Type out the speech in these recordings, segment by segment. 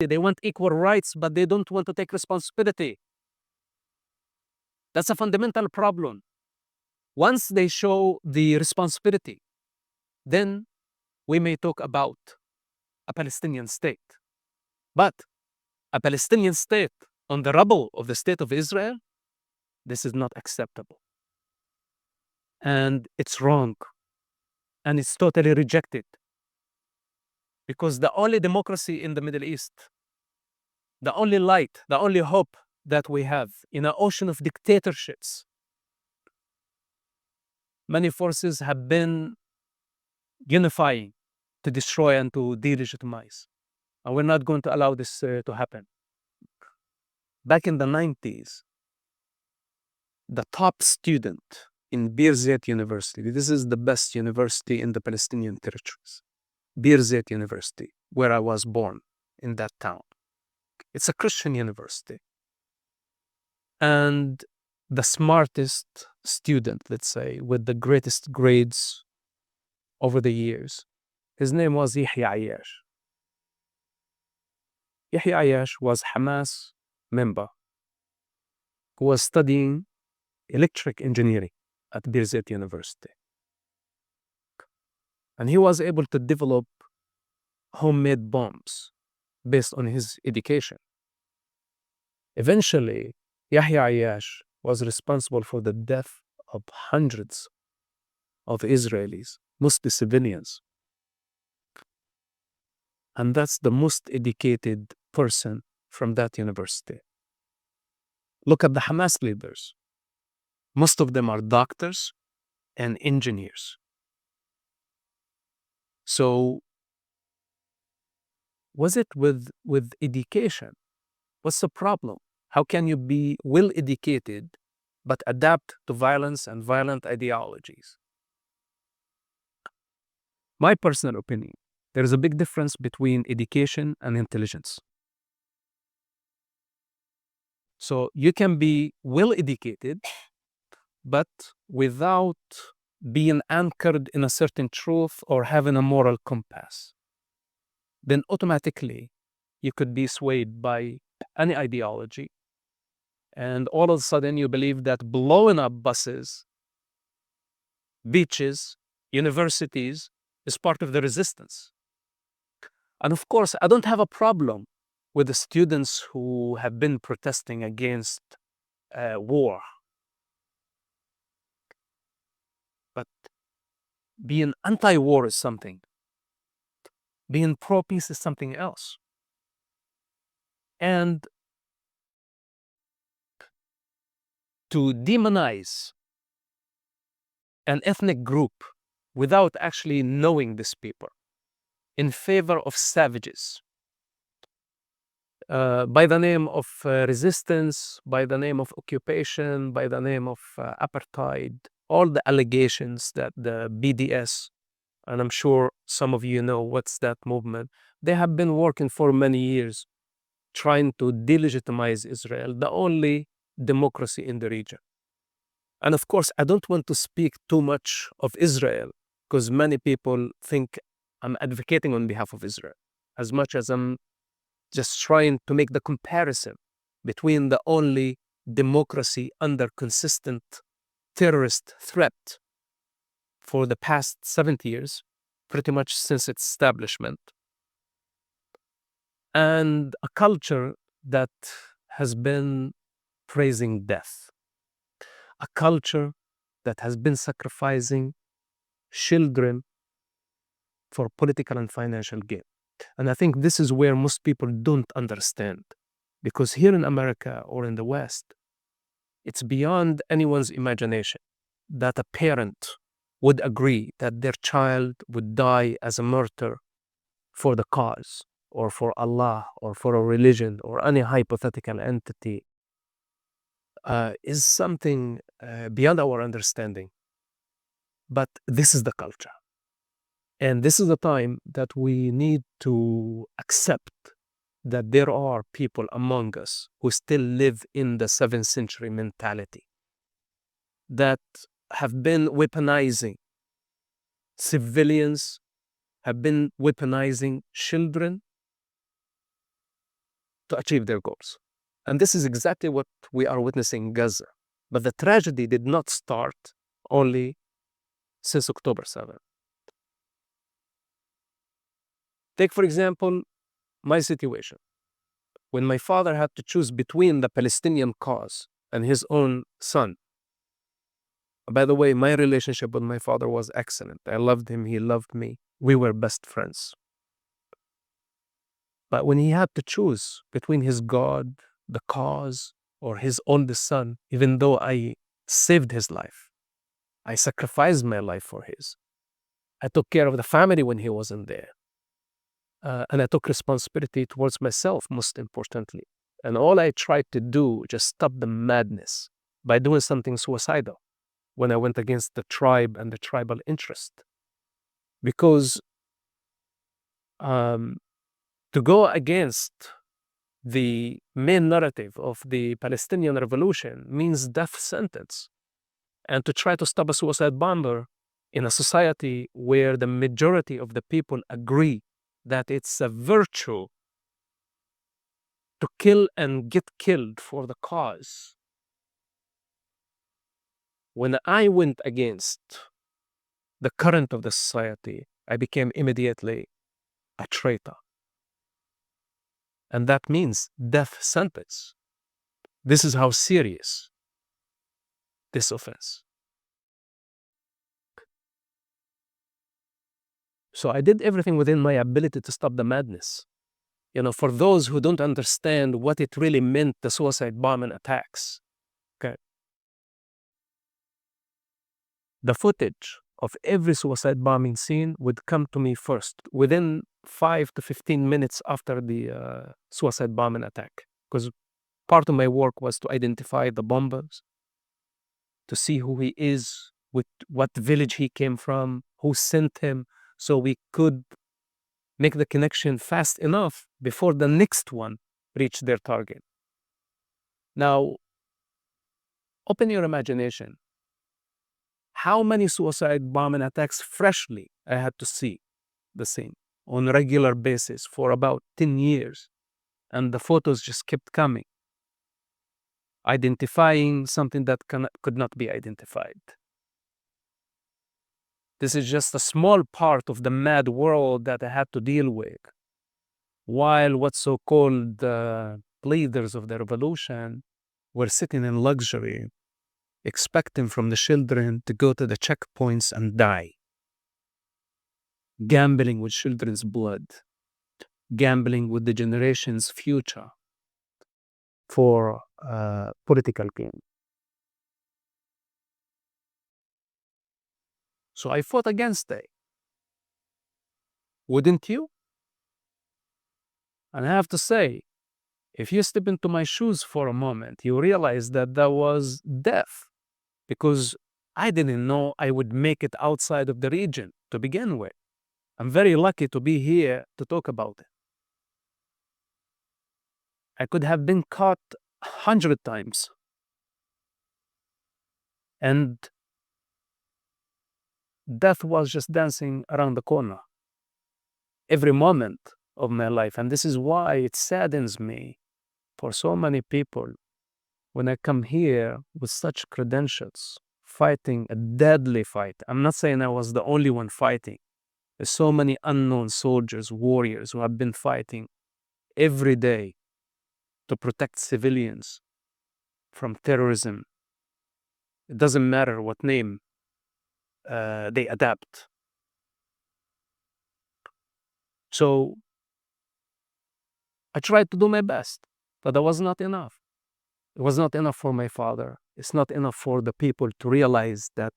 They want equal rights, but they don't want to take responsibility. That's a fundamental problem. Once they show the responsibility, then we may talk about a Palestinian state. But a Palestinian state on the rubble of the state of Israel, this is not acceptable. And it's wrong. And it's totally rejected. Because the only democracy in the Middle East, the only light, the only hope that we have in an ocean of dictatorships, many forces have been unifying to destroy and to delegitimize. And we're not going to allow this to happen. Back in the 90s, the top student in Birzeit University, this is the best university in the Palestinian territories, Birzeit University, where I was born in that town. It's a Christian university. And the smartest student, let's say, with the greatest grades over the years, his name was Yahya Ayyash. Yahya Ayyash was Hamas member who was studying electric engineering at Birzeit University. And he was able to develop homemade bombs based on his education. Eventually, Yahya Ayyash was responsible for the death of hundreds of Israelis, mostly civilians. And that's the most educated person from that university. Look at the Hamas leaders. Most of them are doctors and engineers. So, was it with education? What's the problem? How can you be well educated but adapt to violence and violent ideologies? My personal opinion, there is a big difference between education and intelligence. So you can be well educated, but without being anchored in a certain truth or having a moral compass. Then automatically you could be swayed by any ideology. And all of a sudden you believe that blowing up buses, beaches, universities is part of the resistance. And of course, I don't have a problem with the students who have been protesting against war. But being anti-war is something. Being pro-peace is something else. And to demonize an ethnic group without actually knowing these people in favor of savages, by the name of resistance, by the name of occupation, by the name of apartheid, all the allegations that the BDS, and I'm sure some of you know what's that movement, they have been working for many years trying to delegitimize Israel, the only democracy in the region. And of course, I don't want to speak too much of Israel because many people think I'm advocating on behalf of Israel, as much as I'm just trying to make the comparison between the only democracy under consistent terrorist threat for the past 70 years, pretty much since its establishment, and a culture that has been praising death, a culture that has been sacrificing children for political and financial gain. And I think this is where most people don't understand, because here in America or in the West, it's beyond anyone's imagination that a parent would agree that their child would die as a martyr for the cause, or for Allah, or for a religion, or any hypothetical entity, is something beyond our understanding. But this is the culture. And this is the time that we need to accept that there are people among us who still live in the 7th century mentality, that have been weaponizing civilians, have been weaponizing children to achieve their goals. And this is exactly what we are witnessing in Gaza. But the tragedy did not start only since October 7th. Take, for example, my situation. When my father had to choose between the Palestinian cause and his own son. By the way, my relationship with my father was excellent. I loved him, he loved me. We were best friends. But when he had to choose between his God, the cause, or his oldest son, even though I saved his life, I sacrificed my life for his. I took care of the family when he wasn't there. And I took responsibility towards myself, most importantly. And all I tried to do, just stop the madness by doing something suicidal when I went against the tribe and the tribal interest. Because to go against the main narrative of the Palestinian revolution means death sentence. And to try to stop a suicide bomber in a society where the majority of the people agree that it's a virtue to kill and get killed for the cause. When I went against the current of the society, I became immediately a traitor. And that means death sentence. This is how serious this offense. So I did everything within my ability to stop the madness. For those who don't understand what it really meant, the suicide bombing attacks. Okay. The footage of every suicide bombing scene would come to me first, within 5 to 15 minutes after the suicide bombing attack. Because part of my work was to identify the bombers, to see who he is, with what village he came from, who sent him, so we could make the connection fast enough before the next one reached their target. Now, open your imagination. How many suicide bombing attacks freshly I had to see the scene on a regular basis for about 10 years. And the photos just kept coming, identifying something that could not be identified. This is just a small part of the mad world that I had to deal with, while what's so-called leaders of the revolution were sitting in luxury, expecting from the children to go to the checkpoints and die, gambling with children's blood, gambling with the generation's future for political gain. So I fought against it. Wouldn't you? And I have to say, if you step into my shoes for a moment, you realize that that was death, because I didn't know I would make it outside of the region to begin with. I'm very lucky to be here to talk about it. I could have been caught 100 times. And death was just dancing around the corner every moment of my life. And this is why it saddens me for so many people when I come here with such credentials, fighting a deadly fight. I'm not saying I was the only one fighting. There's so many unknown soldiers, warriors who have been fighting every day to protect civilians from terrorism. It doesn't matter what name they adapt. So I tried to do my best, but that was not enough. It was not enough for my father. It's not enough for the people to realize that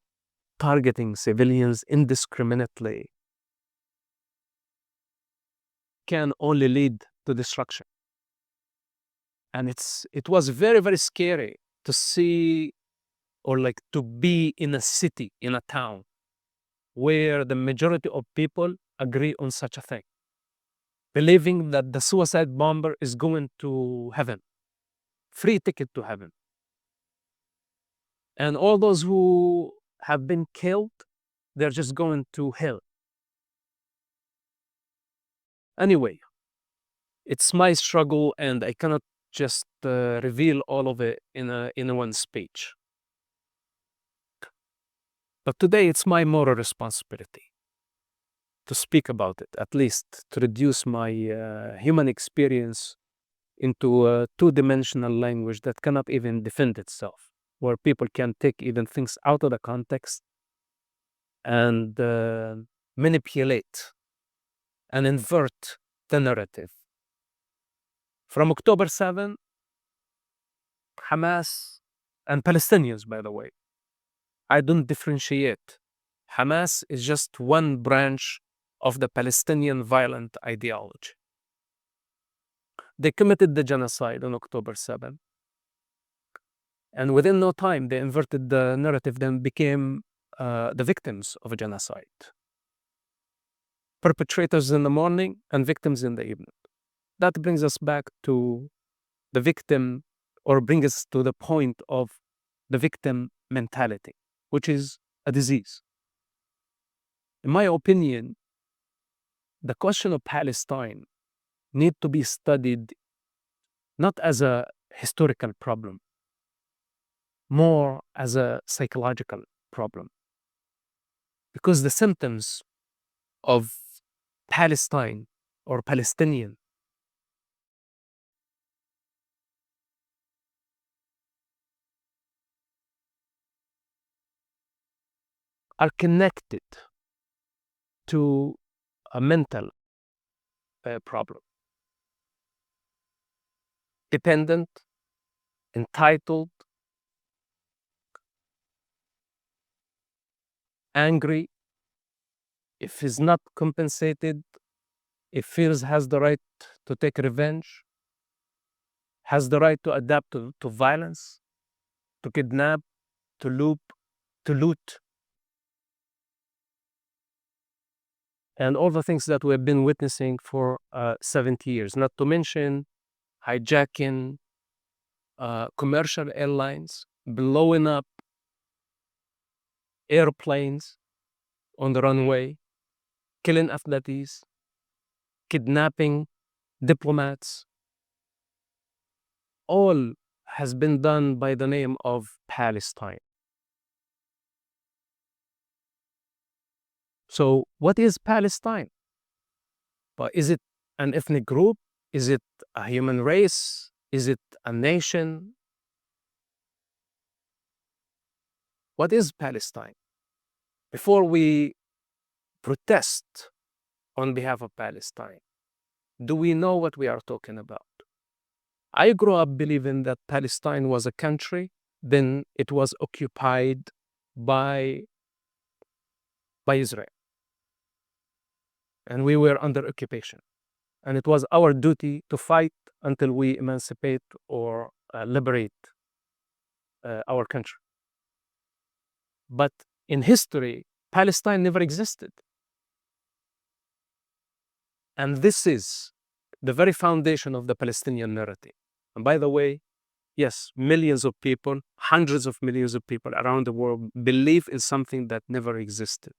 targeting civilians indiscriminately can only lead to destruction. And it was very, very scary to see, or like to be in a city, in a town, where the majority of people agree on such a thing, believing that the suicide bomber is going to heaven, free ticket to heaven. And all those who have been killed, they're just going to hell. Anyway, It's my struggle, and I cannot just reveal all of it in one speech. But today it's my moral responsibility to speak about it, at least to reduce my human experience into a two-dimensional language that cannot even defend itself, where people can take even things out of the context and manipulate and invert the narrative. From October 7, Hamas and Palestinians, by the way, I don't differentiate. Hamas is just one branch of the Palestinian violent ideology. They committed the genocide on October 7. And within no time, they inverted the narrative, then became the victims of a genocide. Perpetrators in the morning and victims in the evening. That brings us back to the victim, or brings us to the point of the victim mentality, which is a disease. In my opinion, the question of Palestine needs to be studied not as a historical problem, more as a psychological problem. Because the symptoms of Palestine or Palestinian are connected to a mental problem. Dependent, entitled, angry. If he's not compensated, if feels has the right to take revenge, has the right to adapt to violence, to kidnap, to loot, and all the things that we've been witnessing for 70 years, not to mention hijacking commercial airlines, blowing up airplanes on the runway, killing athletes, kidnapping diplomats. All has been done by the name of Palestine. So what is Palestine? But is it an ethnic group? Is it a human race? Is it a nation? What is Palestine? Before we protest on behalf of Palestine, do we know what we are talking about? I grew up believing that Palestine was a country, then it was occupied by Israel. And we were under occupation. And it was our duty to fight until we emancipate or liberate our country. But in history, Palestine never existed. And this is the very foundation of the Palestinian narrative. And by the way, yes, millions of people, hundreds of millions of people around the world believe in something that never existed.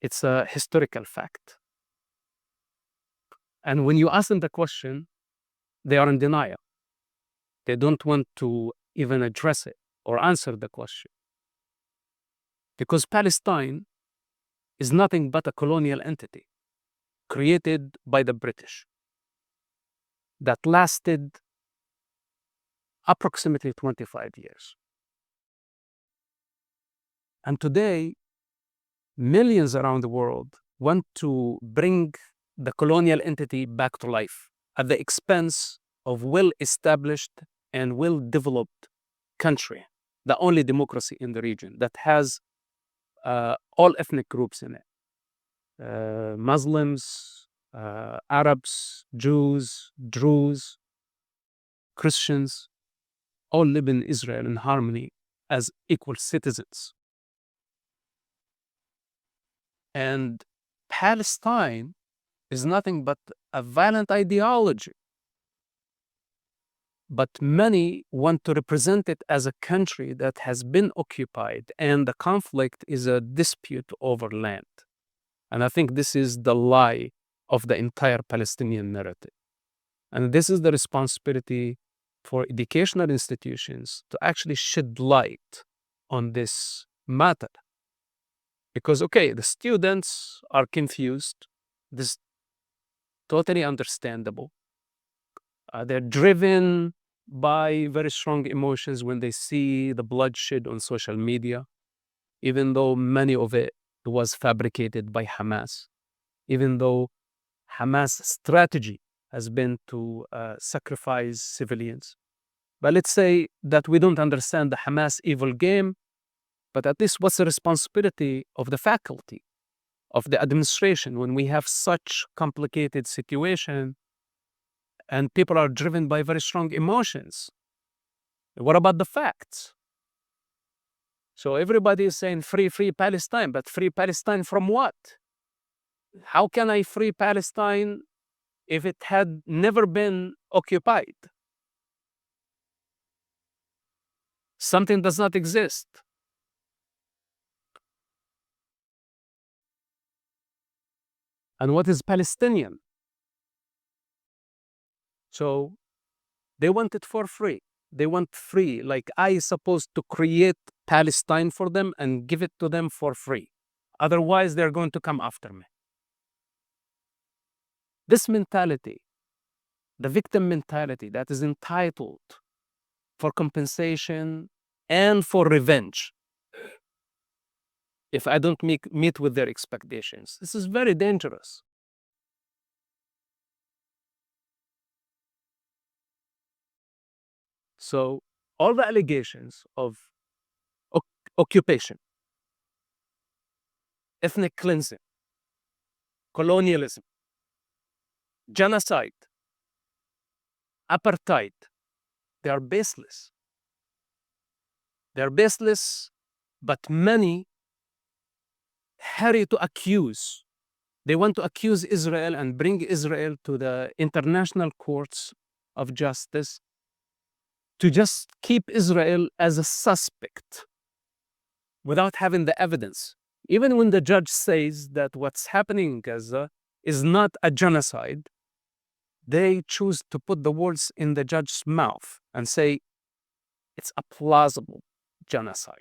It's a historical fact. And when you ask them the question, they are in denial. They don't want to even address it or answer the question. Because Palestine is nothing but a colonial entity created by the British that lasted approximately 25 years. And today, millions around the world want to bring the colonial entity back to life at the expense of well-established and well-developed country, the only democracy in the region that has all ethnic groups in it. Muslims, Arabs, Jews, Druze, Christians, all live in Israel in harmony as equal citizens. And Palestine is nothing but a violent ideology. But many want to represent it as a country that has been occupied, and the conflict is a dispute over land. And I think this is the lie of the entire Palestinian narrative. And this is the responsibility for educational institutions to actually shed light on this matter. Because, okay, the students are confused. This is totally understandable. They're driven by very strong emotions when they see the bloodshed on social media, even though many of it was fabricated by Hamas, even though Hamas' strategy has been to sacrifice civilians. But let's say that we don't understand the Hamas evil game, but at least what's the responsibility of the faculty, of the administration, when we have such complicated situation and people are driven by very strong emotions? What about the facts? So everybody is saying free Palestine, but free Palestine from what? How can I free Palestine if it had never been occupied? Something does not exist. And what is Palestinian? So they want it for free. They want free, like I supposed to create Palestine for them and give it to them for free. Otherwise, they're going to come after me. This mentality, the victim mentality that is entitled for compensation and for revenge if I don't meet with their expectations, this is very dangerous. So all the allegations of occupation, ethnic cleansing, colonialism, genocide, apartheid, they are baseless. They're baseless, but many hurry to accuse. They want to accuse Israel and bring Israel to the international courts of justice to just keep Israel as a suspect without having the evidence. Even when the judge says that what's happening in Gaza is not a genocide, they choose to put the words in the judge's mouth and say it's a plausible genocide.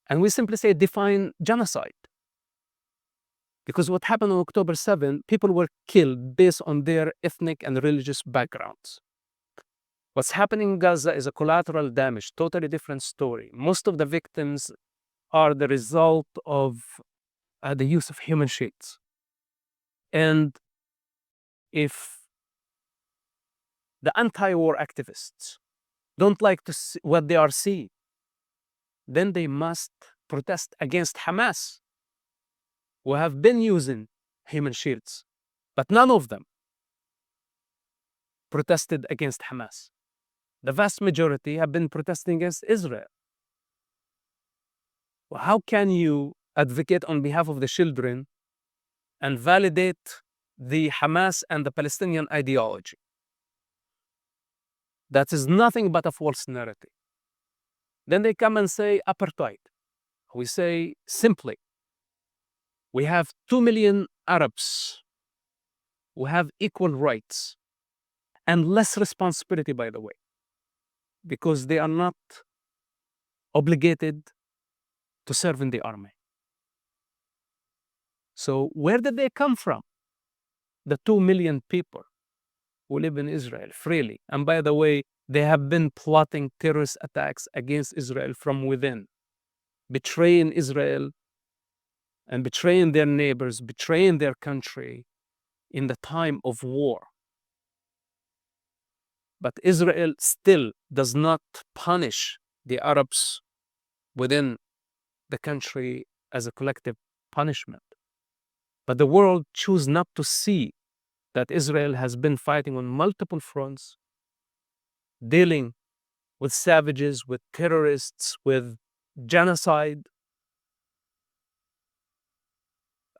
And we simply say define genocide. Because what happened on October 7, people were killed based on their ethnic and religious backgrounds. What's happening in Gaza is a collateral damage, totally different story. Most of the victims are the result of the use of human shields. And if the anti-war activists don't like to see what they are seeing, then they must protest against Hamas, who have been using human shields, but none of them protested against Hamas. The vast majority have been protesting against Israel. Well, how can you advocate on behalf of the children and validate the Hamas and the Palestinian ideology? That is nothing but a false narrative. Then they come and say apartheid. We say simply, we have 2 million Arabs who have equal rights and less responsibility, by the way, because they are not obligated to serve in the army. So where did they come from? The 2 million people who live in Israel freely. And by the way, they have been plotting terrorist attacks against Israel from within, betraying Israel and betraying their neighbors, betraying their country in the time of war. But Israel still does not punish the Arabs within the country as a collective punishment. But the world chooses not to see that Israel has been fighting on multiple fronts, dealing with savages, with terrorists, with genocide.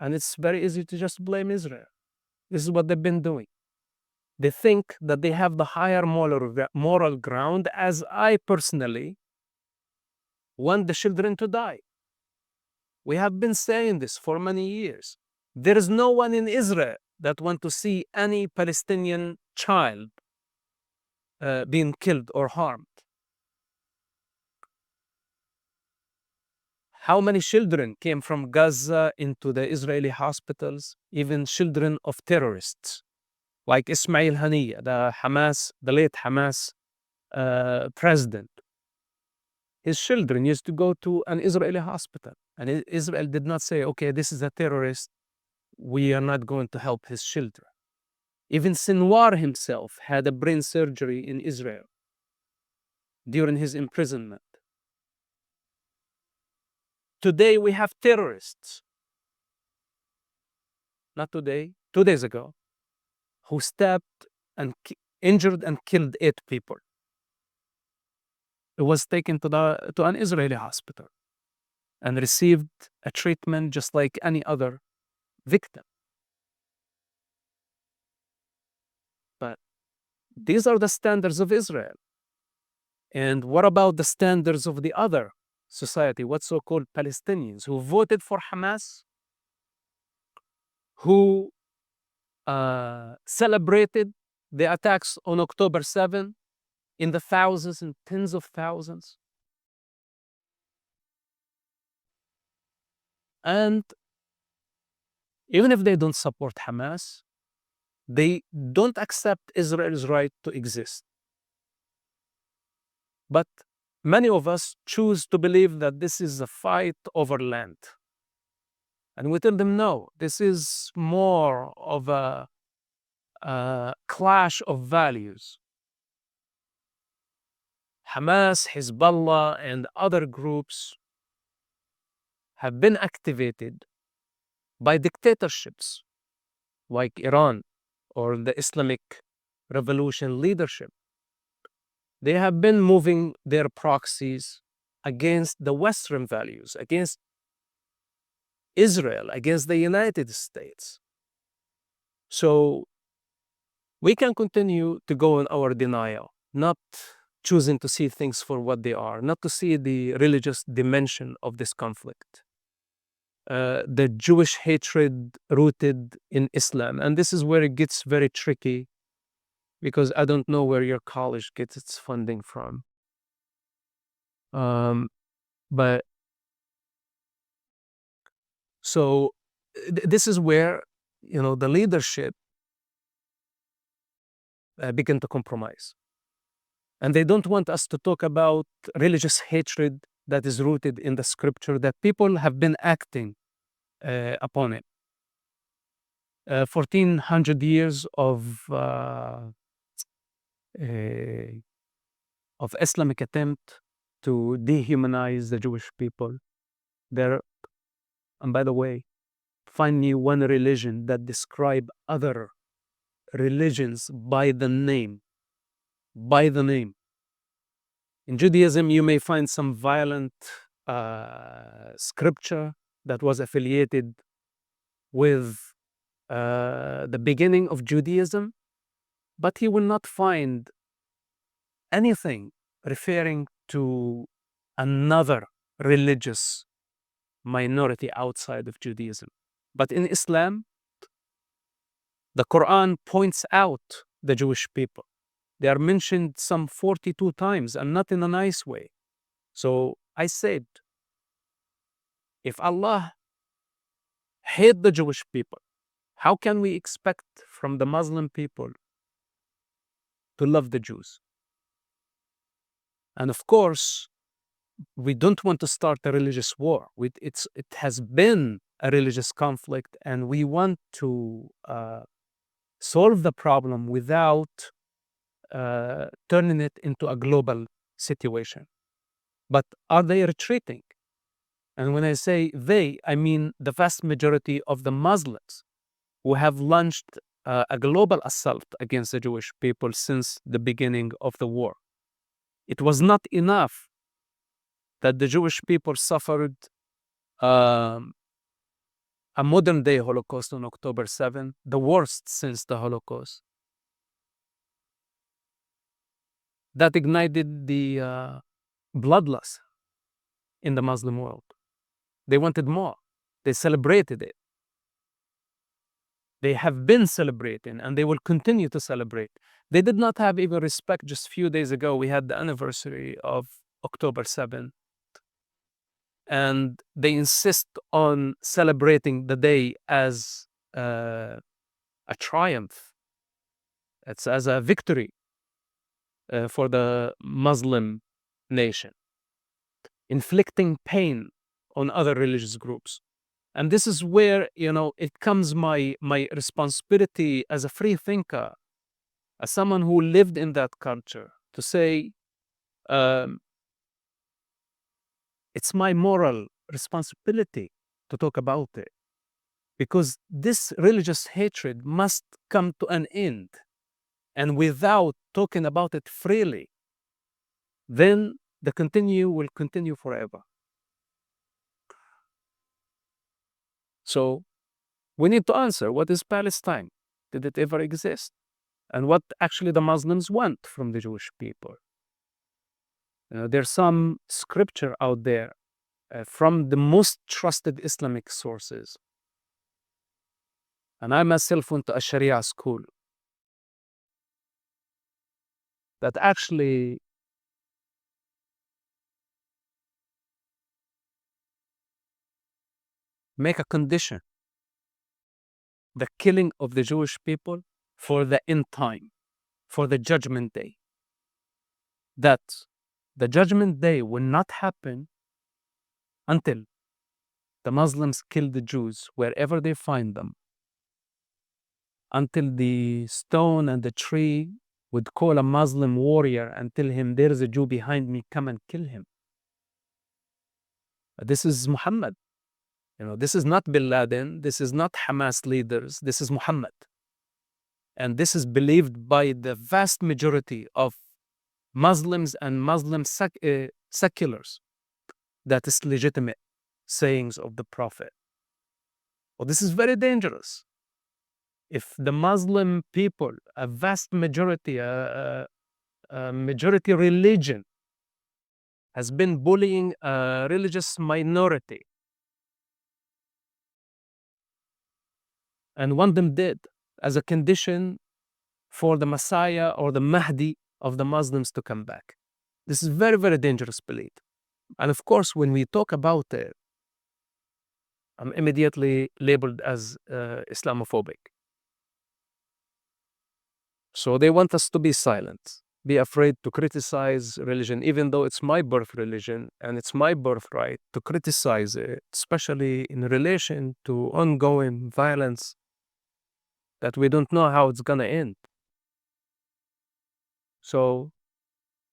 And it's very easy to just blame Israel. This is what they've been doing. They think that they have the higher moral ground, as I personally want the children to die. We have been saying this for many years. There is no one in Israel that want to see any Palestinian child being killed or harmed. How many children came from Gaza into the Israeli hospitals, even children of terrorists, like Ismail Haniyeh, the late Hamas president. His children used to go to an Israeli hospital, and Israel did not say, okay, this is a terrorist, we are not going to help his children. Even Sinwar himself had a brain surgery in Israel during his imprisonment. Today we have terrorists. Not today, 2 days ago, who stabbed and injured and killed 8 people. It was taken to an Israeli hospital and received a treatment just like any other victim. But these are the standards of Israel. And what about the standards of the other society, what so-called Palestinians who voted for Hamas, who celebrated the attacks on October 7 in the thousands and tens of thousands? And even if they don't support Hamas, they don't accept Israel's right to exist. But many of us choose to believe that this is a fight over land. And we tell them, no, this is more of a clash of values. Hamas, Hezbollah, and other groups have been activated by dictatorships like Iran or the Islamic Revolution leadership. They have been moving their proxies against the Western values, against Israel, against the United States. So we can continue to go in our denial, not choosing to see things for what they are, not to see the religious dimension of this conflict, the Jewish hatred rooted in Islam. And this is where it gets very tricky, because I don't know where your college gets its funding from. But so this is where, the leadership begin to compromise. And they don't want us to talk about religious hatred that is rooted in the scripture, that people have been acting upon it. 1400 years of Islamic attempt to dehumanize the Jewish people. And by the way, find me one religion that describe other religions by the name. By the name. In Judaism, you may find some violent scripture that was affiliated with the beginning of Judaism, but you will not find anything referring to another religious minority outside of Judaism. But in Islam, the Quran points out the Jewish people. They are mentioned some 42 times, and not in a nice way. So I said, if Allah hate the Jewish people, how can we expect from the Muslim people to love the Jews? And of course, we don't want to start a religious war. It has been a religious conflict, and we want to solve the problem without turning it into a global situation. But are they retreating? And when I say they, I mean the vast majority of the Muslims who have launched a global assault against the Jewish people since the beginning of the war. It was not enough that the Jewish people suffered a modern-day Holocaust on October 7, the worst since the Holocaust. That ignited the bloodlust in the Muslim world. They wanted more. They celebrated it. They have been celebrating and they will continue to celebrate. They did not have even respect. Just a few days ago, we had the anniversary of October 7th, and they insist on celebrating the day as a triumph. It's as a victory for the Muslim nation, inflicting pain on other religious groups. And this is where, it comes my responsibility as a free thinker, as someone who lived in that culture, to say, um, it's my moral responsibility to talk about it, because this religious hatred must come to an end. And without talking about it freely, then will continue forever. So we need to answer, what is Palestine? Did it ever exist? And what actually the Muslims want from the Jewish people? There's some scripture out there from the most trusted Islamic sources. And I myself went to a Sharia school that actually make a condition, the killing of the Jewish people, for the end time, for the judgment day. That the judgment day will not happen until the Muslims kill the Jews wherever they find them, until the stone and the tree would call a Muslim warrior and tell him, there is a Jew behind me, come and kill him. This is Muhammad. This is not Bin Laden, this is not Hamas leaders, this is Muhammad. And this is believed by the vast majority of Muslims and Muslim seculars, that is legitimate sayings of the Prophet. Well, this is very dangerous. If the Muslim people, a vast majority, a majority religion, has been bullying a religious minority and want them dead as a condition for the Messiah or the Mahdi of the Muslims to come back. This is very, very dangerous belief. And of course, when we talk about it, I'm immediately labeled as Islamophobic. So they want us to be silent, be afraid to criticize religion, even though it's my birth religion and it's my birthright to criticize it, especially in relation to ongoing violence that we don't know how it's gonna end. So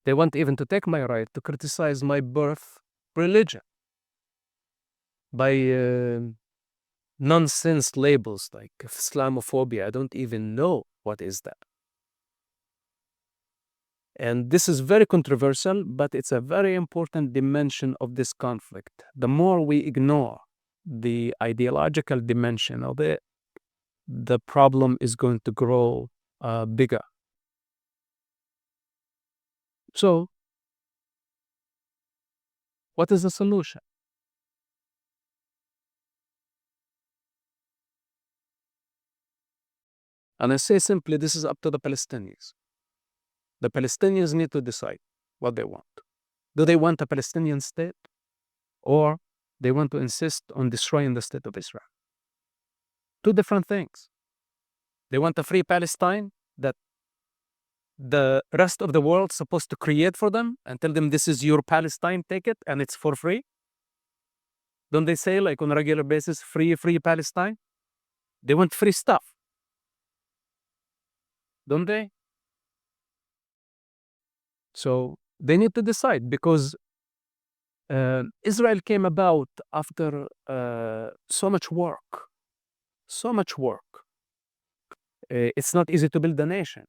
they want even to take my right to criticize my birth religion by nonsense labels like Islamophobia. I don't even know what is that. And this is very controversial, but it's a very important dimension of this conflict. The more we ignore the ideological dimension of it, the problem is going to grow bigger. So, what is the solution? And I say simply, this is up to the Palestinians. The Palestinians need to decide what they want. Do they want a Palestinian state, or they want to insist on destroying the state of Israel? Two different things. They want a free Palestine that the rest of the world is supposed to create for them and tell them, this is your Palestine, take it, and it's for free. Don't they say, like, on a regular basis, free Palestine? They want free stuff, don't they? So they need to decide, because Israel came about after so much work. So much work. It's not easy to build a nation.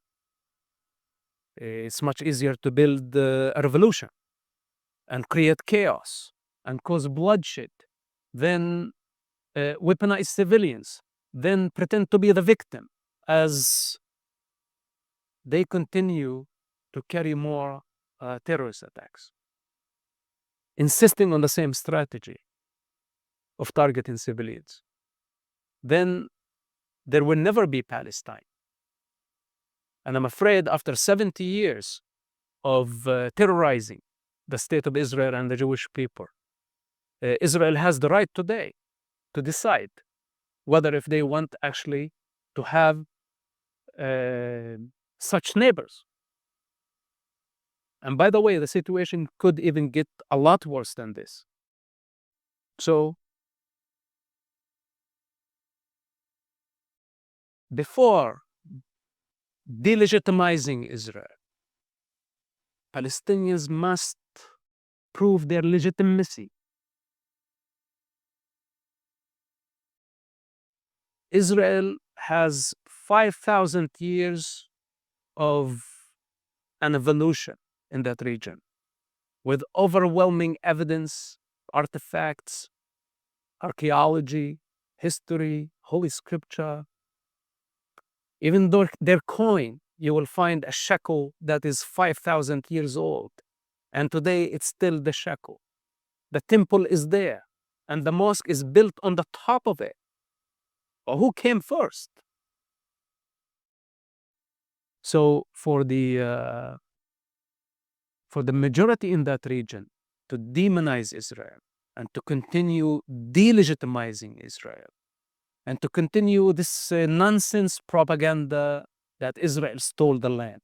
It's much easier to build a revolution and create chaos and cause bloodshed, then weaponize civilians, then pretend to be the victim as they continue to carry more terrorist attacks, insisting on the same strategy of targeting civilians. Then there will never be Palestine. And I'm afraid after 70 years of terrorizing the state of Israel and the Jewish people, Israel has the right today to decide whether if they want actually to have such neighbors. And by the way, the situation could even get a lot worse than this. So before delegitimizing Israel, Palestinians must prove their legitimacy. Israel has 5,000 years of an evolution in that region with overwhelming evidence, artifacts, archaeology, history, Holy Scripture. Even though their coin, you will find a shekel that is 5,000 years old. And today it's still the shekel. The temple is there, and the mosque is built on the top of it. But who came first? So for the majority in that region to demonize Israel and to continue delegitimizing Israel and to continue this nonsense propaganda that Israel stole the land,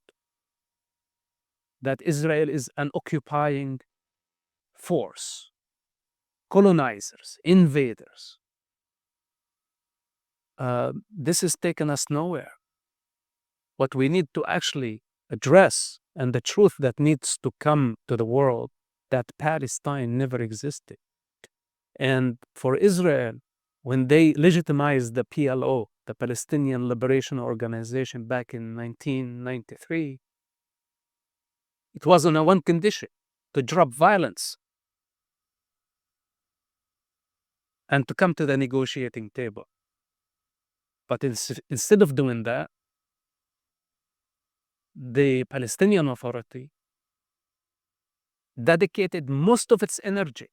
that Israel is an occupying force, colonizers, invaders. This has taken us nowhere. What we need to actually address and the truth that needs to come to the world, that Palestine never existed. And for Israel, when they legitimized the PLO, the Palestinian Liberation Organization, back in 1993, it was on a one condition: to drop violence and to come to the negotiating table. But instead of doing that, the Palestinian Authority dedicated most of its energy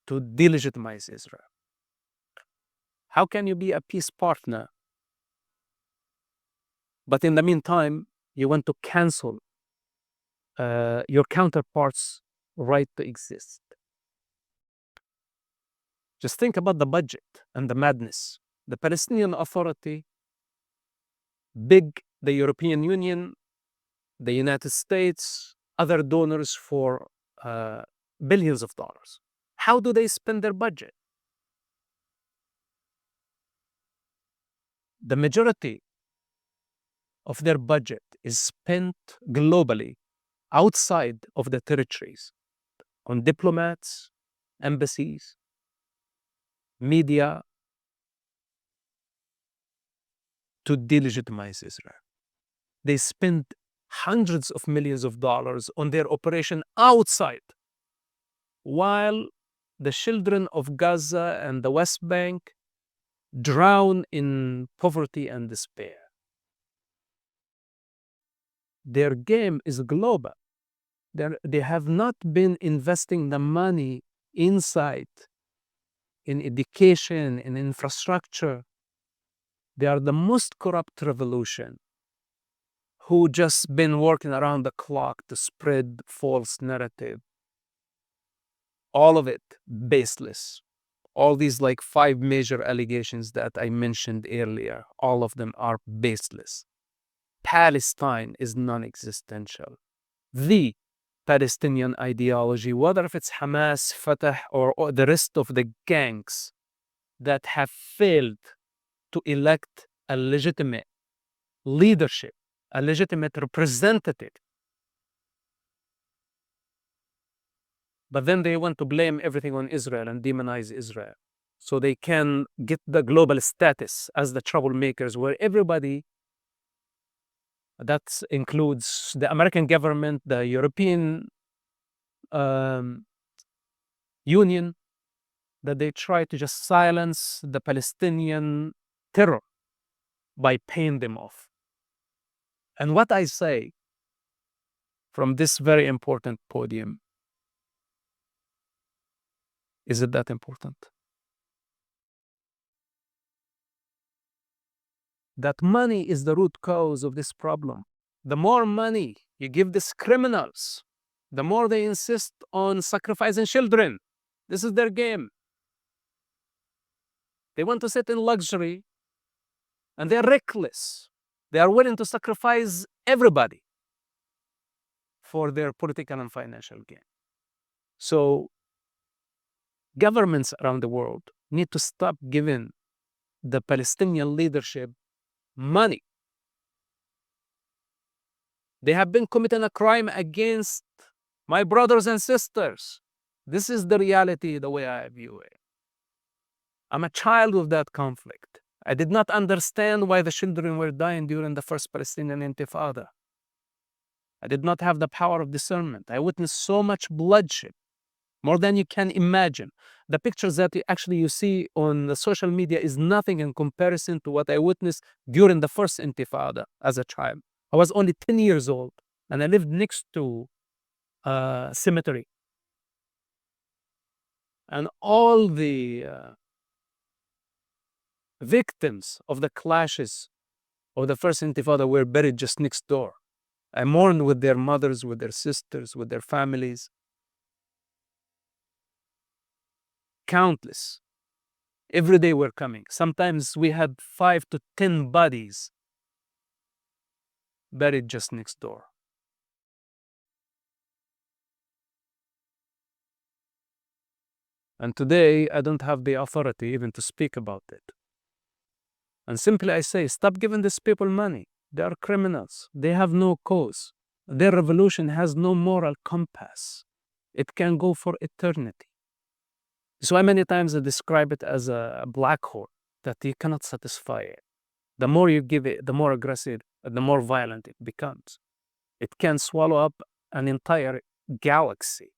to delegitimize Israel. How can you be a peace partner, but in the meantime, you want to cancel your counterparts' right to exist? Just think about the budget and the madness. The Palestinian Authority begged the European Union, the United States, other donors for billions of dollars. How do they spend their budget? The majority of their budget is spent globally outside of the territories on diplomats, embassies, media, to delegitimize Israel. They spend hundreds of millions of dollars on their operation outside, while the children of Gaza and the West Bank drown in poverty and despair. Their game is global. They have not been investing the money inside in education, in infrastructure. They are the most corrupt revolution who just been working around the clock to spread false narrative. All of it baseless. All these like 5 major allegations that I mentioned earlier, all of them are baseless. Palestine is non-existential. The Palestinian ideology, whether if it's Hamas, Fatah, or the rest of the gangs that have failed to elect a legitimate leadership, a legitimate representative, but then they want to blame everything on Israel and demonize Israel so they can get the global status as the troublemakers, where everybody, that includes the American government, the European Union, that they try to just silence the Palestinian terror by paying them off. And what I say from this very important podium, is it that important? that money is the root cause of this problem. The more money you give these criminals, the more they insist on sacrificing children. This is their game. They want to sit in luxury, and they're reckless. They are willing to sacrifice everybody for their political and financial gain. So governments around the world need to stop giving the Palestinian leadership money. They have been committing a crime against my brothers and sisters. This is the reality, the way I view it. I'm a child of that conflict. I did not understand why the children were dying during the first Palestinian Intifada. I did not have the power of discernment. I witnessed so much bloodshed, more than you can imagine. The pictures that you see on the social media is nothing in comparison to what I witnessed during the first Intifada as a child. I was only 10 years old, and I lived next to a cemetery. And all the victims of the clashes of the first Intifada were buried just next door. I mourned with their mothers, with their sisters, with their families. Countless. Every day were coming. Sometimes we had 5 to 10 bodies buried just next door. And today, I don't have the authority even to speak about it. And simply I say, stop giving these people money. They are criminals. They have no cause. Their revolution has no moral compass. It can go for eternity. So many times I describe it as a black hole that you cannot satisfy it. The more you give it, the more aggressive, the more violent it becomes. It can swallow up an entire galaxy.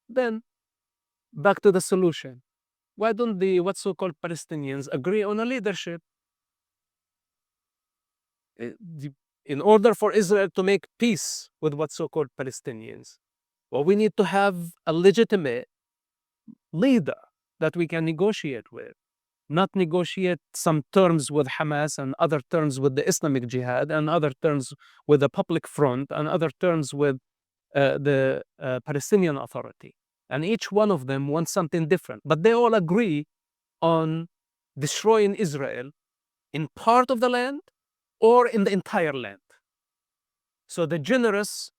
Then, back to the solution. Why don't the what's so-called Palestinians agree on a leadership? In order for Israel to make peace with what's so-called Palestinians, well, we need to have a legitimate leader that we can negotiate with, not negotiate some terms with Hamas and other terms with the Islamic Jihad and other terms with the Public Front and other terms with the Palestinian Authority. And each one of them wants something different, but they all agree on destroying Israel in part of the land or in the entire land. So the generous,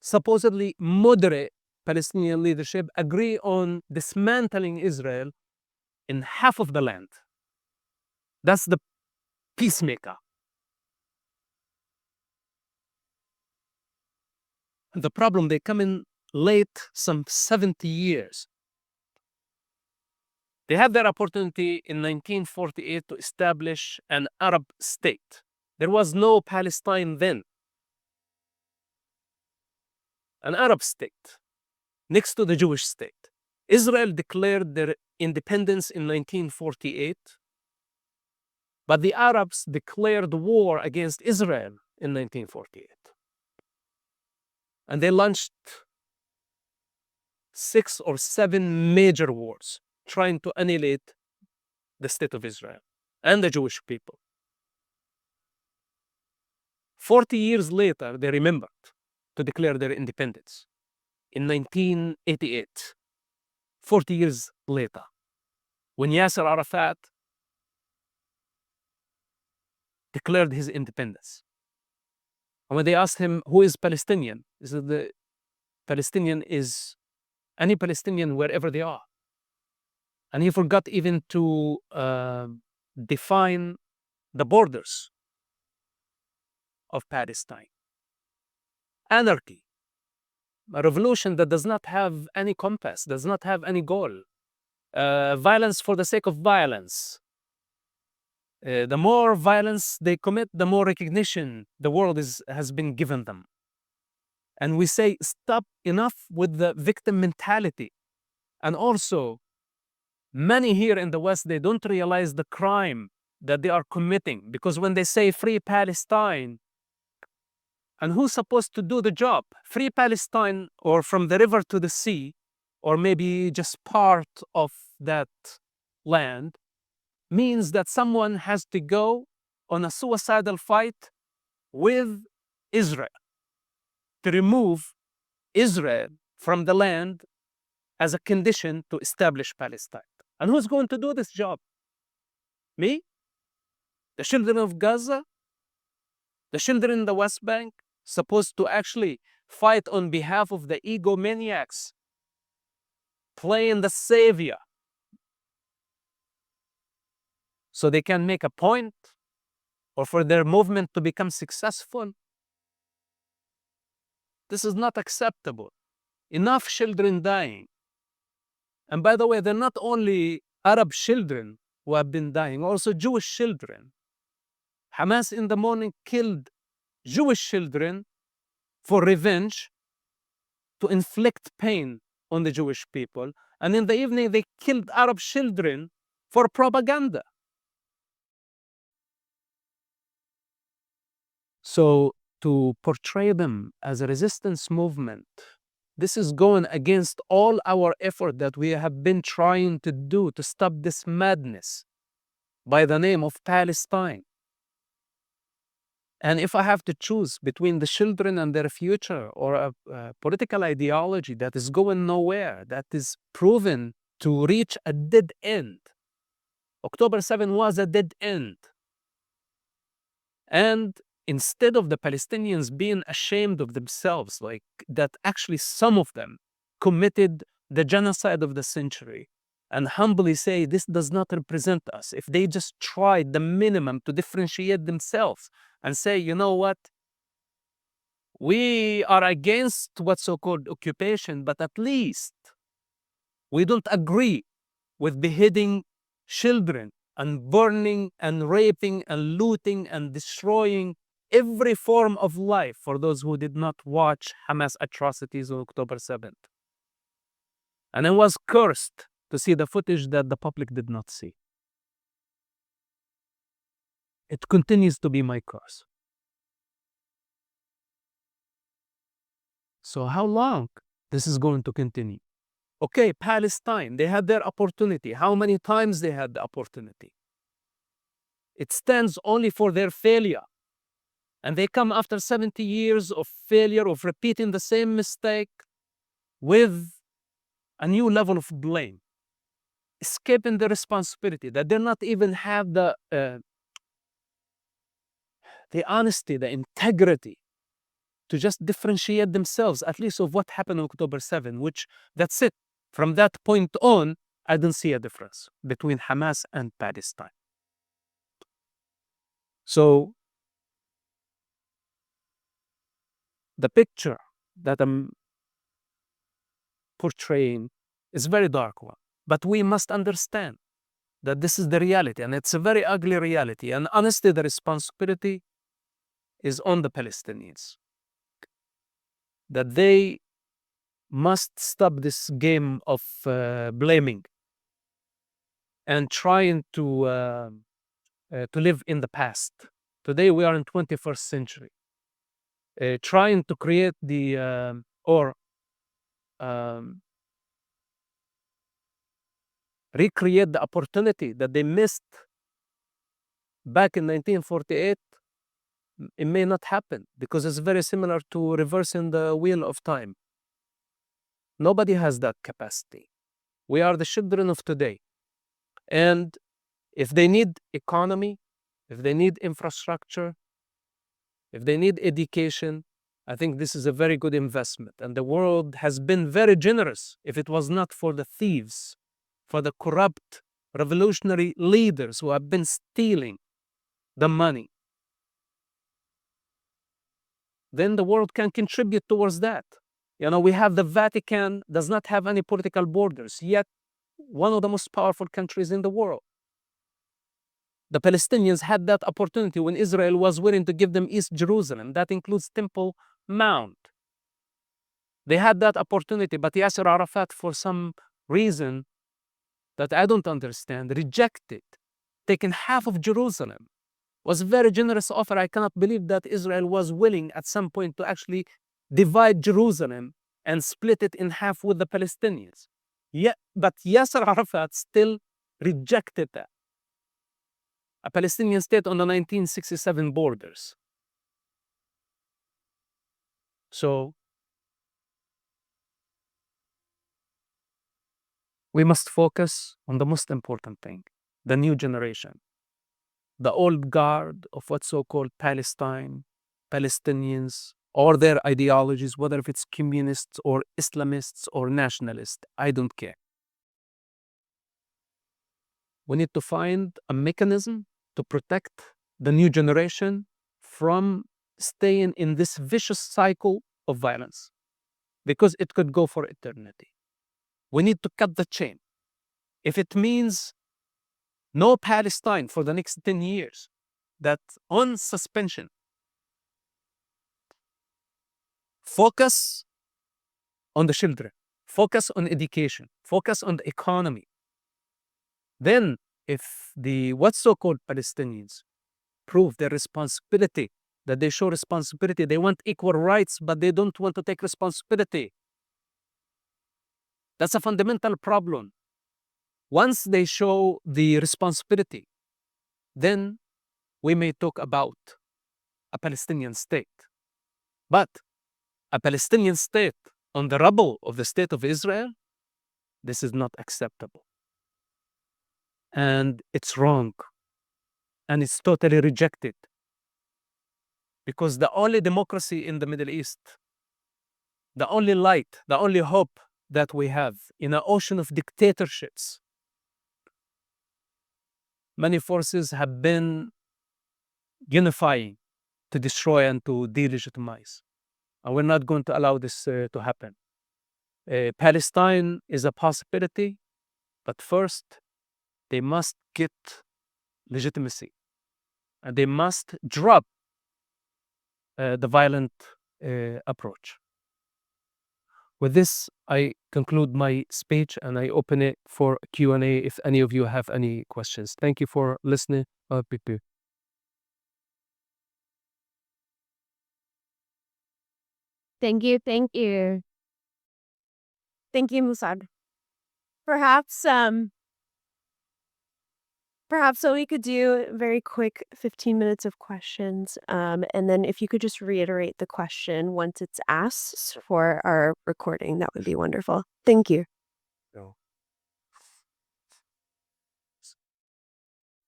supposedly moderate Palestinian leadership agree on dismantling Israel in half of the land. That's the peacemaker. The problem, they come in late, some 70 years. They had their opportunity in 1948 to establish an Arab state. There was no Palestine then. An Arab state next to the Jewish state. Israel declared their independence in 1948, but the Arabs declared war against Israel in 1948. And they launched 6 or 7 major wars trying to annihilate the state of Israel and the Jewish people. 40 years later, they remembered to declare their independence in 1988, 40 years later, when Yasser Arafat declared his independence. And when they asked him, who is Palestinian? He said, the Palestinian is any Palestinian wherever they are. And he forgot even to define the borders of Palestine. Anarchy, a revolution that does not have any compass, does not have any goal. Violence for the sake of violence. The more violence they commit, the more recognition the world has been given them. And we say, stop, enough with the victim mentality. And also, many here in the West, they don't realize the crime that they are committing. Because when they say free Palestine, and who's supposed to do the job? Free Palestine, or from the river to the sea, or maybe just part of that land, means that someone has to go on a suicidal fight with Israel to remove Israel from the land as a condition to establish Palestine. And who's going to do this job? Me? The children of Gaza? The children in the West Bank? Supposed to actually fight on behalf of the egomaniacs, playing the savior so they can make a point or for their movement to become successful? This is not acceptable. Enough children dying. And by the way, they're not only Arab children who have been dying, also Jewish children. Hamas in the morning killed Jewish children for revenge, to inflict pain on the Jewish people. And in the evening, they killed Arab children for propaganda. So to portray them as a resistance movement, this is going against all our effort that we have been trying to do to stop this madness by the name of Palestine. And if I have to choose between the children and their future or a political ideology that is going nowhere, that is proven to reach a dead end, October 7 was a dead end. And instead of the Palestinians being ashamed of themselves, like that actually some of them committed the genocide of the century, and humbly say this does not represent us, if they just tried the minimum to differentiate themselves and say, you know what, we are against what's so-called occupation, but at least we don't agree with beheading children and burning and raping and looting and destroying every form of life for those who did not watch Hamas atrocities on October 7th. And I was cursed to see the footage that the public did not see. It continues to be my curse. So how long this is going to continue? Okay, Palestine, they had their opportunity. How many times they had the opportunity? It stands only for their failure. And they come after 70 years of failure, of repeating the same mistake with a new level of blame, escaping the responsibility, that they not even have the honesty, the integrity to just differentiate themselves, at least of what happened on October 7, which that's it. From that point on, I don't see a difference between Hamas and Palestine. So the picture that I'm portraying is a very dark one, but we must understand that this is the reality, and it's a very ugly reality. And honestly, the responsibility is on the Palestinians, that they must stop this game of blaming and trying to live in the past. Today we are in 21st century, trying to create the recreate the opportunity that they missed back in 1948. It may not happen because it's very similar to reversing the wheel of time. Nobody has that capacity. We are the children of today. And if they need economy, if they need infrastructure, if they need education, I think this is a very good investment. And the world has been very generous if it was not for the thieves, for the corrupt revolutionary leaders who have been stealing the money. Then the world can contribute towards that. You know, we have the Vatican, does not have any political borders, yet one of the most powerful countries in the world. The Palestinians had that opportunity when Israel was willing to give them East Jerusalem. That includes Temple Mount. They had that opportunity, but Yasser Arafat, for some reason that I don't understand, rejected taking half of Jerusalem. Was a very generous offer. I cannot believe that Israel was willing at some point to actually divide Jerusalem and split it in half with the Palestinians. Yeah, but Yasser Arafat still rejected that. a Palestinian state on the 1967 borders. So we must focus on the most important thing, the new generation, the old guard of what's so-called Palestine, Palestinians, or their ideologies, whether if it's communists or Islamists or nationalists, I don't care. We need to find a mechanism to protect the new generation from staying in this vicious cycle of violence, because it could go for eternity. We need to cut the chain. If it means no Palestine for the next 10 years, that on suspension, focus on the children, focus on education, focus on the economy. Then, if the what's so-called Palestinians prove their responsibility, that they show responsibility, they want equal rights, but they don't want to take responsibility. That's a fundamental problem. Once they show the responsibility, then we may talk about a Palestinian state. But a Palestinian state on the rubble of the state of Israel, this is not acceptable. And it's wrong. And it's totally rejected. Because the only democracy in the Middle East, the only light, the only hope that we have in an ocean of dictatorships, many forces have been unifying to destroy and to delegitimize. And we're not going to allow this to happen. Palestine is a possibility, but first, they must get legitimacy. And they must drop the violent approach. With this, I conclude my speech and I open it for Q&A if any of you have any questions. Thank you for listening. Thank you. Thank you. Thank you, Mosab. Perhaps so we could do a very quick 15 minutes of questions. And then if you could just reiterate the question once it's asked for our recording, that would be wonderful. Thank you.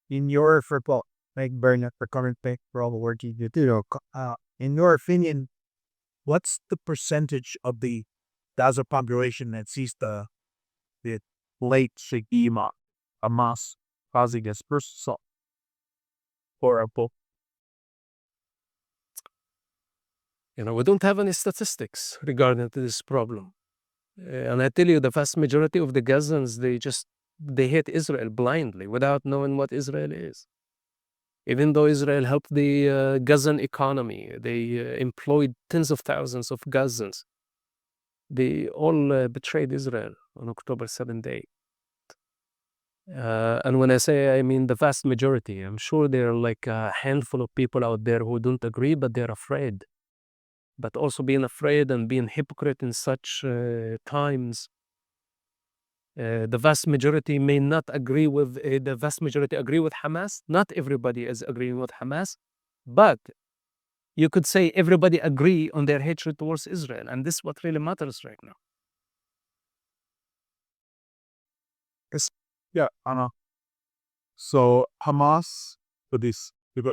In your football, like Bernard, the current pick for all the work you do, in your opinion, what's the percentage of the Gaza population that sees the late Shigima Hamas causing this first assault? Horrible. We don't have any statistics regarding this problem. And I tell you, the vast majority of the Gazans, they hate Israel blindly without knowing what Israel is. Even though Israel helped the Gazan economy, they employed tens of thousands of Gazans. They all betrayed Israel on October 7th day. And when I say, I mean the vast majority. I'm sure there are like a handful of people out there who don't agree, but they're afraid. But also being afraid and being hypocrite in such times, the vast majority may not agree with, the vast majority agree with Hamas. Not everybody is agreeing with Hamas, but you could say everybody agree on their hatred towards Israel. And this is what really matters right now. Yeah, Anna. So Hamas, for this, to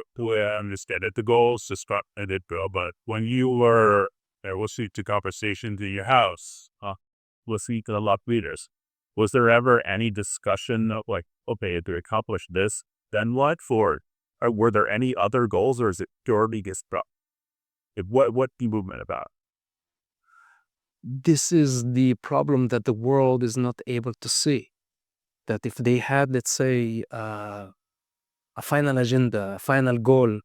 understand it, the goal is to stop it, but when you were listening to conversations in your house, listening to a lot of leaders, was there ever any discussion of like, okay, if they accomplish this, then what for? Or were there any other goals, or is it purely just what the movement about? This is the problem that the world is not able to see. That if they had, let's say, a final agenda, a final goal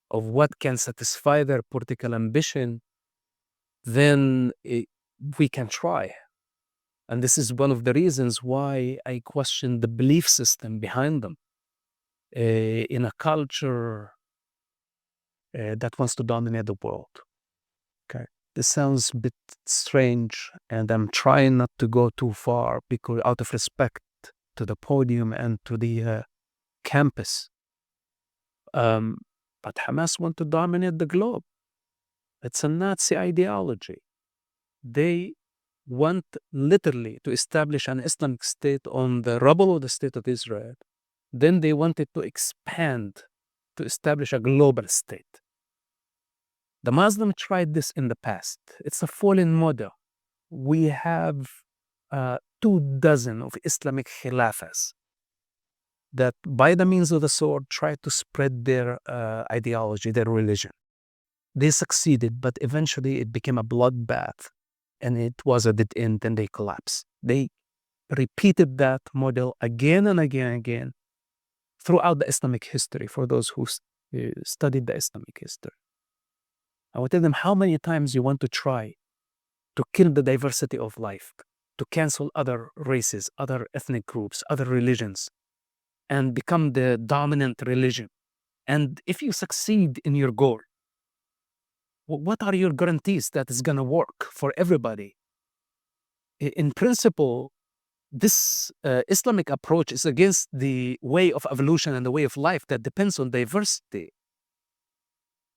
of what can satisfy their political ambition, then we can try. And this is one of the reasons why I question the belief system behind them in a culture that wants to dominate the world. Okay, this sounds a bit strange, and I'm trying not to go too far because out of respect to the podium and to the campus. Um, but Hamas want to dominate the globe. It's a Nazi ideology. They want literally to establish an Islamic state on the rubble of the state of Israel. Then they wanted to expand to establish a global state. The Muslims tried this in the past. It's a fallen model. We have 24 of Islamic khilafas that by the means of the sword tried to spread their ideology, their religion. They succeeded, but eventually it became a bloodbath and it was a dead end and they collapsed. They repeated that model again and again and again throughout the Islamic history for those who studied the Islamic history. I would tell them how many times you want to try to kill the diversity of life, to cancel other races, other ethnic groups, other religions, and become the dominant religion. And if you succeed in your goal, what are your guarantees that it's going to work for everybody? In principle, this Islamic approach is against the way of evolution and the way of life that depends on diversity.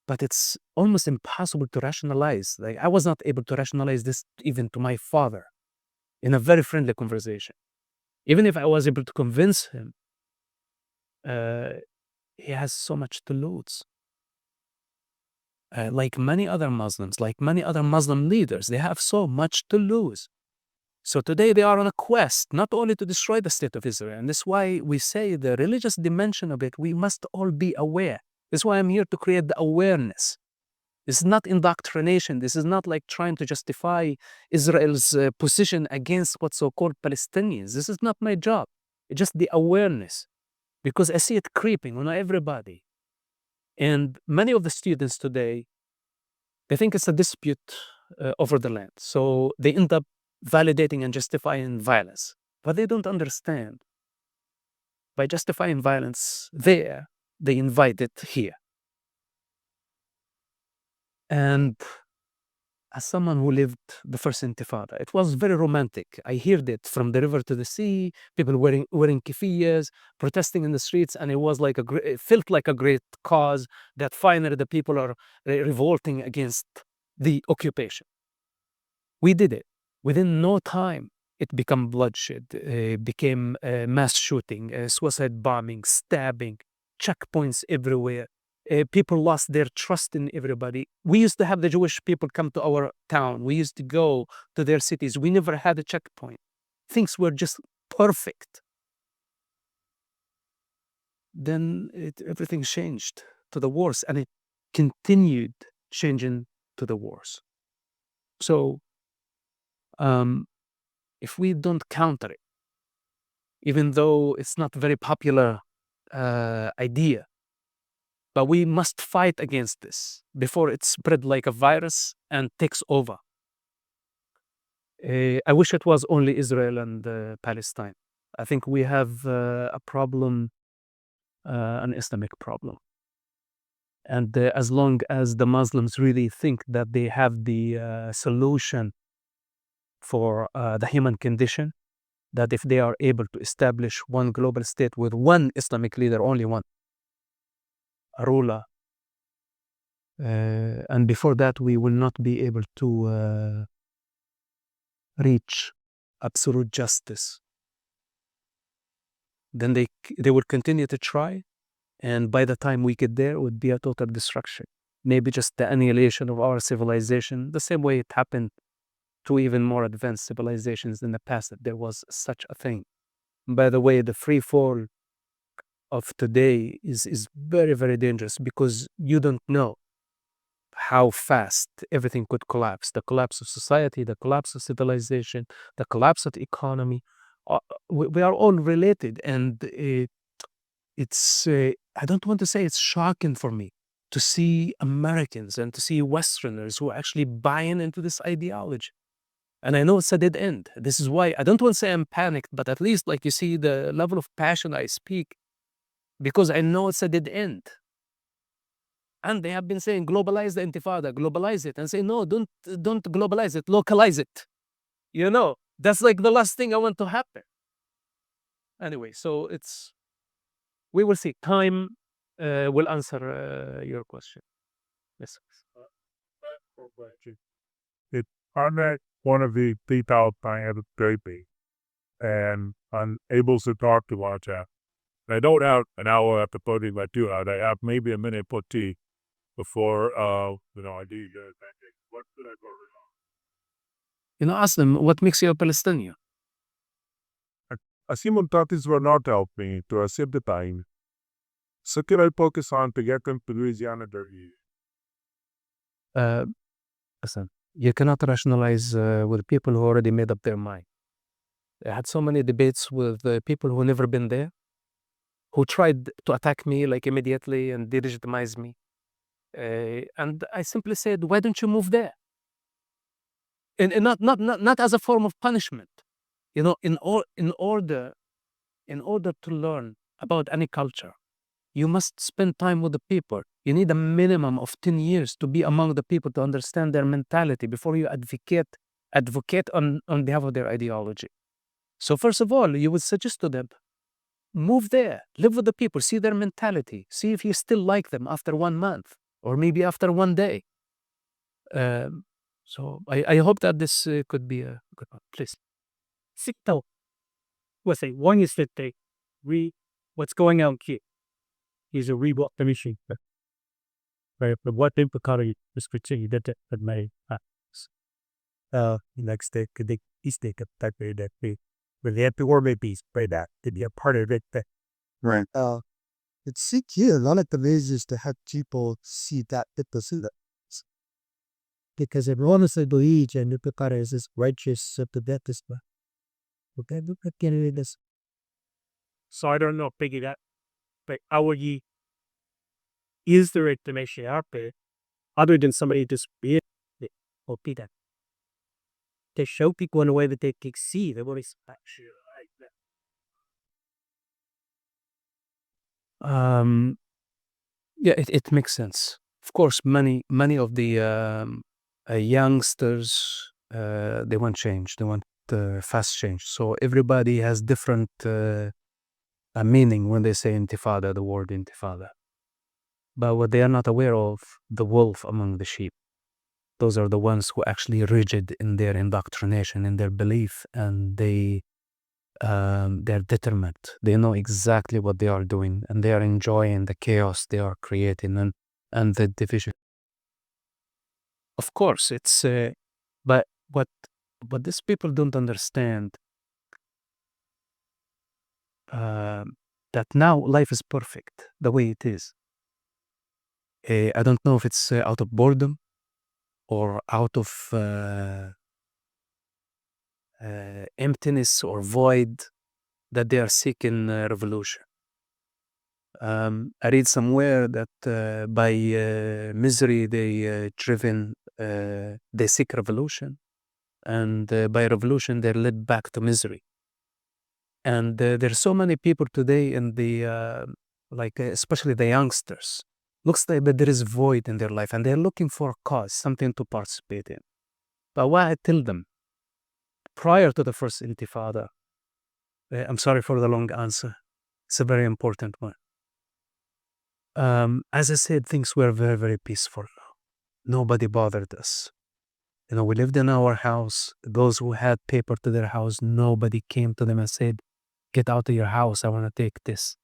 But it's almost impossible to rationalize. Like, I was not able to rationalize this even to my father in a very friendly conversation. Even if I was able to convince him, he has so much to lose. Like many other Muslims, like many other Muslim leaders, they have so much to lose. So today they are on a quest not only to destroy the state of Israel, and that's why we say the religious dimension of it, we must all be aware. That's why I'm here to create the awareness. This is not indoctrination. This is not like trying to justify Israel's position against what's so-called Palestinians. This is not my job. It's just the awareness, because I see it creeping on everybody. And many of the students today, they think it's a dispute over the land. So they end up validating and justifying violence. But they don't understand. By justifying violence there, they invite it here. And as someone who lived the first Intifada, it was very romantic. I heard it from the river to the sea, people wearing keffiyehs, protesting in the streets, and it was like it felt like a great cause that finally the people are revolting against the occupation. We did it. Within no time, it became bloodshed, became mass shooting, suicide bombing, stabbing, checkpoints everywhere. People lost their trust in everybody. We used to have the Jewish people come to our town. We used to go to their cities. We never had a checkpoint. Things were just perfect. Then everything changed to the worse, and it continued changing to the worse. So if we don't counter it, even though it's not a very popular idea, but we must fight against this before it spread like a virus and takes over. I wish it was only Israel and Palestine. I think we have a problem, an Islamic problem. And as long as the Muslims really think that they have the solution for the human condition, that if they are able to establish one global state with one Islamic leader, only one, a ruler, and before that we will not be able to reach absolute justice, then they would continue to try, and by the time we get there, it would be a total destruction. Maybe just the annihilation of our civilization, the same way it happened to even more advanced civilizations in the past, that there was such a thing. By the way, the free fall of today is very, very dangerous, because you don't know how fast everything could collapse. The collapse of society, the collapse of civilization, the collapse of the economy. We are all related, and it's I don't want to say it's shocking for me to see Americans and to see Westerners who are actually buying into this ideology. And I know it's a dead end. This is why I don't want to say I'm panicked, but at least, like, you see the level of passion I speak, because I know it's a dead end. And they have been saying, globalize the Intifada, globalize it. And say, no, don't globalize it, localize it. You know, that's like the last thing I want to happen. Anyway, so we will see. Time will answer your question. Yes. It, I'm at one of the people I have a baby and I'm able to talk to watch out. I don't have an hour after putting my two out. I have maybe a minute for tea before I do what should I go Ask them what makes you a Palestinian. Simon thoughts will not help me to accept the time. So can I focus on to get them to Louisiana dirty? Uh, Listen, you cannot rationalize with people who already made up their mind. I had so many debates with people who never been there, who tried to attack me like immediately and delegitimize me. And I simply said, why don't you move there? And not as a form of punishment. In order to learn about any culture, you must spend time with the people. You need a minimum of 10 years to be among the people to understand their mentality before you advocate on behalf of their ideology. So first of all, you would suggest to them, move there, live with the people, see their mentality, see if you still like them after 1 month or maybe after 1 day. So I hope that this could be a good one. Please. So, one is that what's going on here is a rewalk the machine. But what implicated is critique that may next day could they take up that way that they have to or maybe spread that to be a part of it. Right. It's here. A lot of the ways is to have people see that it doesn't. Because everyone is believes and the is this righteous to death is okay, look at this. So I don't know, Peggy, that, but our is there a dimension out there other than somebody just being it or be that to show people in a way that they can see that what is actually like that. Yeah, it makes sense. Of course, many of the youngsters they want change. They want fast change. So everybody has different meaning when they say intifada, the word intifada. But what they are not aware of, the wolf among the sheep. Those are the ones who actually rigid in their indoctrination, in their belief, and they're determined. They know exactly what they are doing, and they are enjoying the chaos they are creating and the division. Of course, it's but what these people don't understand that now life is perfect the way it is. I don't know if it's out of boredom or out of emptiness or void that they are seeking revolution. I read somewhere that by misery they they seek revolution, and by revolution they're led back to misery. And there's so many people today in the especially the youngsters, looks like that there is void in their life, and they're looking for a cause, something to participate in. But what I tell them, prior to the first Intifada, I'm sorry for the long answer. It's a very important one. As I said, things were very, very peaceful. Nobody bothered us. We lived in our house. Those who had paper to their house, nobody came to them and said, get out of your house, I want to take this.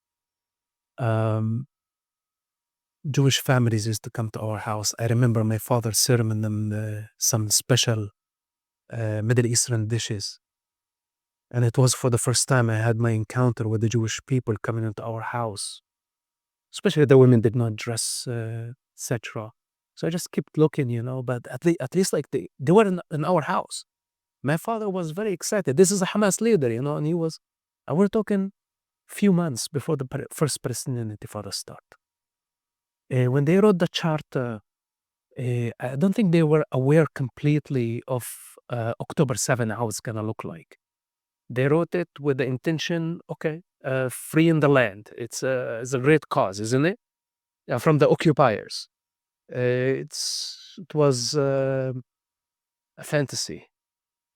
Jewish families used to come to our house. I remember my father serving them some special Middle Eastern dishes. And it was for the first time I had my encounter with the Jewish people coming into our house. Especially the women did not dress, etc. So I just kept looking, but at least like they were in our house. My father was very excited. This is a Hamas leader, and he was, and we're talking few months before the first Palestinian Intifada start. When they wrote the charter, I don't think they were aware completely of October 7, how it's going to look like. They wrote it with the intention, okay, freeing the land. It's a great cause, isn't it? From the occupiers. It was a fantasy.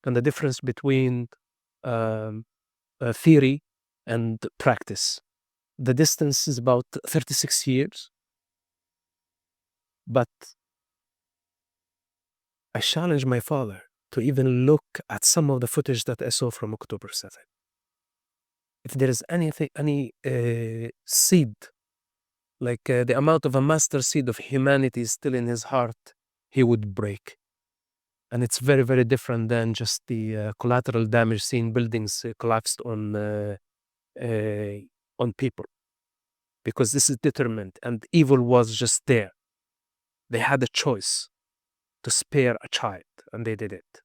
And the difference between theory and practice. The distance is about 36 years. But I challenge my father to even look at some of the footage that I saw from October 7th. If there is anything, any seed, like the amount of a mustard seed of humanity is still in his heart, he would break. And it's very, very different than just the collateral damage seen, buildings collapsed on people. Because this is determined, and evil was just there. They had a choice to spare a child, and they did it.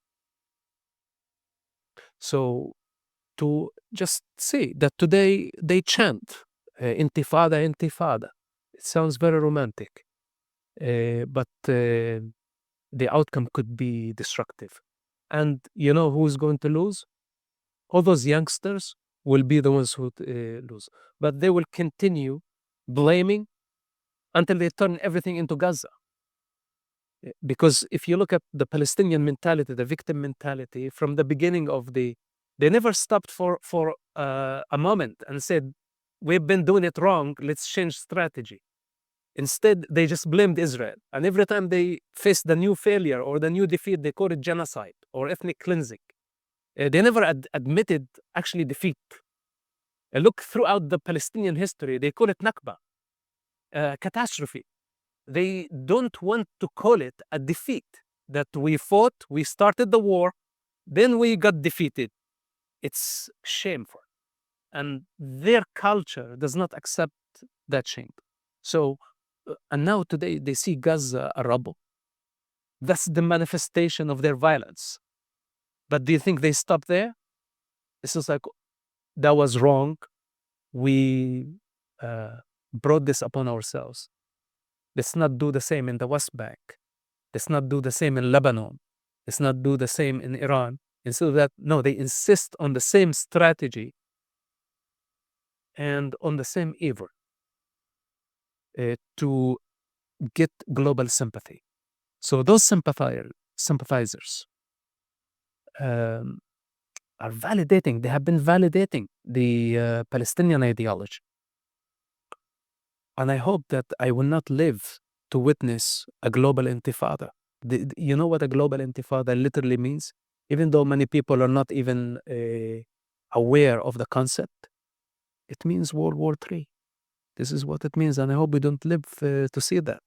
So to just say that today they chant intifada, intifada. It sounds very romantic, but the outcome could be destructive. And you know who's going to lose? All those youngsters will be the ones who lose. But they will continue blaming until they turn everything into Gaza. Because if you look at the Palestinian mentality, the victim mentality, from the beginning of they never stopped for a moment and said, we've been doing it wrong, let's change strategy. Instead, they just blamed Israel. And every time they faced the new failure or the new defeat, they called it genocide or ethnic cleansing. They never admitted actually defeat. Look throughout the Palestinian history, they call it Nakba, catastrophe. They don't want to call it a defeat, that we fought, we started the war, then we got defeated. It's shameful. And their culture does not accept that shame. So, and now today they see Gaza a rubble. That's the manifestation of their violence. But do you think they stop there? It's just like, that was wrong. We brought this upon ourselves. Let's not do the same in the West Bank. Let's not do the same in Lebanon. Let's not do the same in Iran. Instead of that, no, they insist on the same strategy and on the same evil to get global sympathy. So those sympathizers are validating, they have been validating the Palestinian ideology. And I hope that I will not live to witness a global intifada. You know what a global intifada literally means? Even though many people are not even aware of the concept, it means World War III. This is what it means, and I hope we don't live to see that.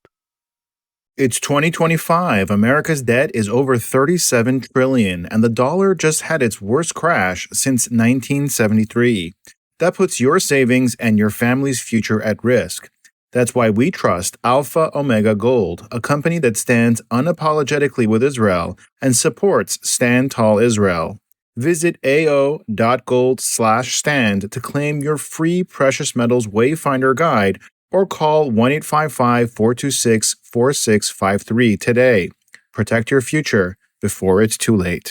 It's 2025. America's debt is over $37 trillion, and the dollar just had its worst crash since 1973. That puts your savings and your family's future at risk. That's why we trust Alpha Omega Gold, a company that stands unapologetically with Israel and supports Stand Tall Israel. Visit ao.gold/stand to claim your free precious metals wayfinder guide or call 1-855-426-4653 today. Protect your future before it's too late.